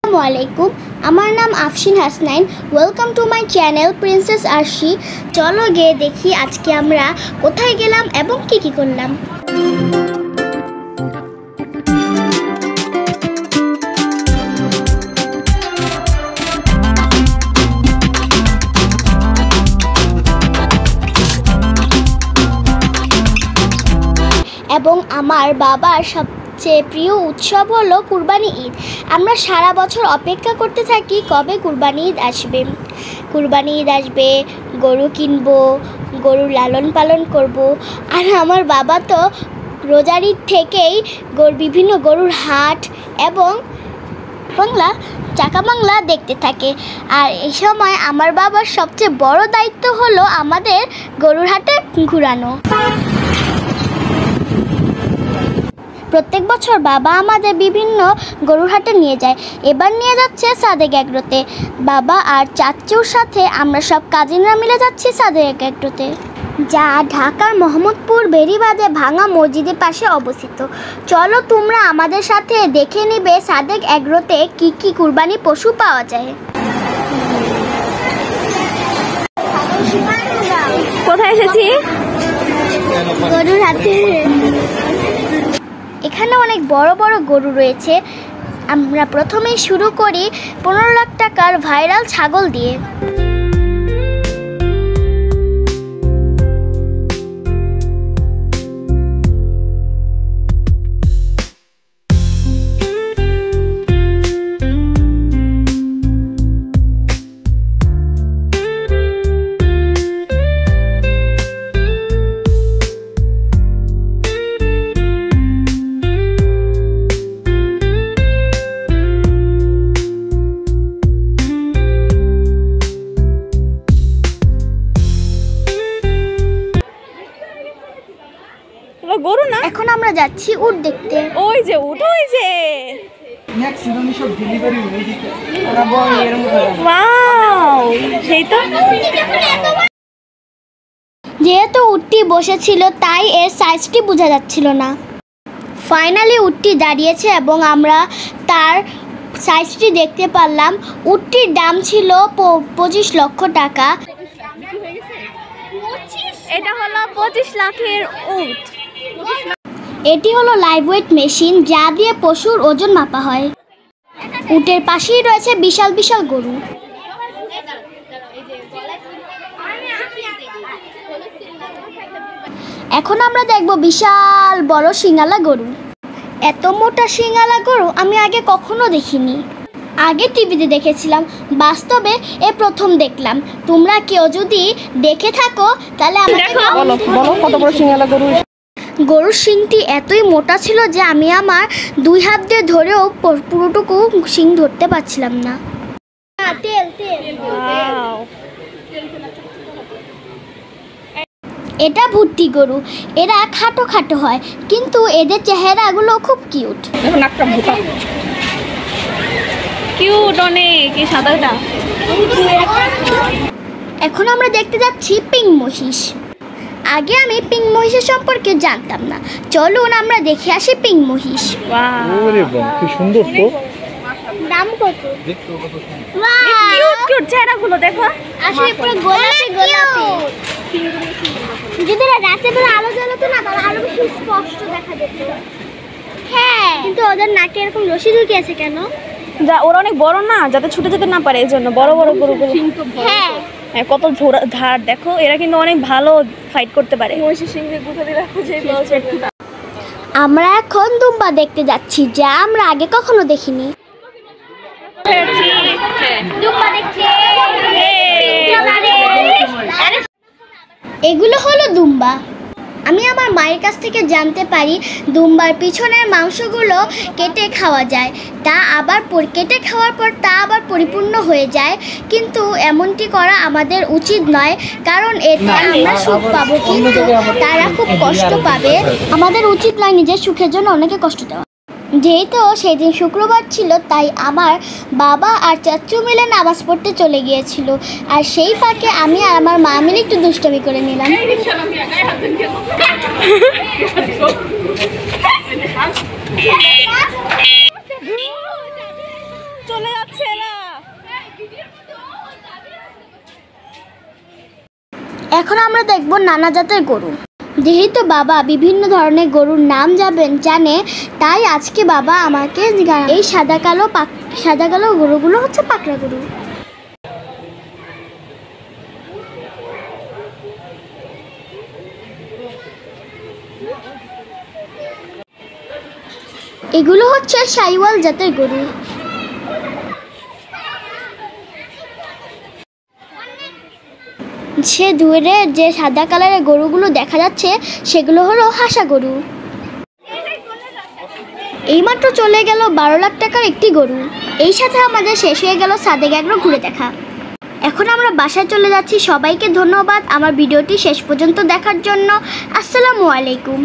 আসসালামুয়ালাইকুম, আমার নাম Afshin Hasnain. Welcome to my channel princess Arshi. চলো গিয়ে দেখি আজকে আমরা কোথায় গেলাম এবং কি কি করলাম। এবং আমার বাবার সবচেয়ে প্রিয় উৎসব হলো কুরবানি ঈদ। আমরা সারা বছর অপেক্ষা করতে থাকি কবে কুরবানি ঈদ আসবে। কুরবানি ঈদ আসবে, গরু কিনবো, গরুর লালন পালন করব। আর আমার বাবা তো রোজার ঈদ থেকেই বিভিন্ন গরুর হাট এবং চাকা বাংলা দেখতে থাকে। আর এই সময় আমার বাবার সবচেয়ে বড় দায়িত্ব হলো আমাদের গরুর হাটে ঘুরানো। প্রত্যেক বছর বাবা আমাদের বিভিন্ন গরুর হাটে নিয়ে যায়। এবার নিয়ে যাচ্ছে সাদেক এগ্রোতে। বাবা আর চাচুর সাথে আমরা সব কাজিনরা মিলে যাচ্ছি সাদেক এগ্রোতে, যা ঢাকার মোহাম্মদপুর বেড়িবাঁধে ভাঙা মসজিদের পাশে অবস্থিত। চলো তোমরা আমাদের সাথে দেখে নিবে সাদেক এগ্রোতে কি কি কুরবানি পশু পাওয়া যায়। কোথায় এসেছি? গরুর হাটে। এখানে অনেক বড় বড় গরু রয়েছে। আমরা প্রথমেই শুরু করি 15 লাখ টাকার ভাইরাল ছাগল দিয়ে। গরু না, এখন আমরা যাচ্ছি উট দেখতে। ওই যে উট, ওই যে ওয়াও, সেই তো। যেহেতু উটটি বসেছিল তাই এর সাইজটি বোঝা যাচ্ছিল না। ফাইনালি উটটি দাঁড়িয়েছে এবং আমরা তার সাইজটি দেখতে পারলাম। উটটির দাম ছিল 25 লক্ষ টাকা। এটা হলো 25 লাখের উট। এটি হলো লাইভ ওয়েট মেশিন, যা দিয়ে পশুর ওজন মাপা হয়। উটের পাশেই রয়েছে বিশাল বিশাল গরু। এখন আমরা দেখব বিশাল বড় সিঙ্গালা গরু। এত মোটা সিঙ্গালা গরু আমি আগে কখনো দেখিনি। আগে টিভিতে দেখেছিলাম, বাস্তবে এ প্রথম দেখলাম। তোমরা কেউ যদি দেখে থাকো তাহলে আমাকে বলো কত বড় সিঙ্গালা গরু। গরুর শিংটি এতই মোটা ছিল যে আমি আমার 2 হাত দিয়ে ধরেও পুরোটুকু শিং ধরতে পারছিলাম না। এটা ভুট্টি গরু। এরা খাটো খাটো হয়, কিন্তু এদের চেহারাগুলো খুব কিউট। কিউট অনেক, এই সাদাটা। এখন আমরা দেখতে যাচ্ছি পিঙ্ক মহিষ। আগে আমি পিঙ্ক মহিষের সম্পর্কে জানতাম না। চলুন আমরা দেখে আসি পিঙ্ক মহিষ। ওরে বাহ, কি সুন্দর তো। দাম কত? কিউট কিউট চেহারাগুলো দেখো, আসলে পুরো গোলাপি গোলাপি। যদি রাতে বেলা আলো জ্বালাতো না তাহলে আরো বেশি স্পষ্ট দেখা যেত। হ্যাঁ, কিন্তু ওদের নাকে এরকম রশি ঢুকে আছে কেন? যা ওরা অনেক বড় না, যাতে ছুটে যেতে না পারে, এই জন্য বড় বড় গরুগুলো। হ্যাঁ, কত ধার দেখো। এরা কিন্তু অনেক ভালো ফাইট করতে পারে। আমরা এখন দুম্বা দেখতে যাচ্ছি, যা আমরা আগে কখনো দেখিনি। এগুলো হলো দুম্বা। আমি আমার মায়ের কাছ থেকে জানতে পারি দুম্বার পিছনের মাংসগুলো কেটে খাওয়া যায়, তা আবার কেটে খাওয়ার পর তা আবার পরিপূর্ণ হয়ে যায়। কিন্তু এমনটি করা আমাদের উচিত নয়, কারণ এতে আমরা সুখ পাবো কিন্তু তারা খুব কষ্ট পাবে। আমাদের উচিত নয় নিজের সুখের জন্য অনেকে কষ্ট দেওয়া। যেহেতু সেই দিন শুক্রবার ছিল, তাই আমার বাবা আর চাচু মিলে নামাজ পড়তে চলে গিয়েছিল। আর সেই ফাঁকে আমি আর আমার মা মিলে একটু দুষ্টামি করে নিলাম। চলে চলে যাচ্ছে এরা। এখন আমরা দেখব নানা জাতের গরু। যেহেতু বাবা বিভিন্ন ধরনের গরুর নাম জানে, তাই আজকে বাবা আমাকে এই সাদা কালো গরুগুলো হচ্ছে পাকড়া গরু। এগুলো হচ্ছে শাহিওয়াল জাতের গরু। সে দূরে যে সাদা কালারের গরুগুলো দেখা যাচ্ছে সেগুলো হলো হাসা গরু। এইমাত্র চলে গেল 12 লাখ টাকার একটি গরু। এই সাথে আমাদের শেষ হয়ে গেল সাদেক এগ্রো ঘুরে দেখা। এখন আমরা বাসায় চলে যাচ্ছি। সবাইকে ধন্যবাদ আমার ভিডিওটি শেষ পর্যন্ত দেখার জন্য। আসসালামু আলাইকুম।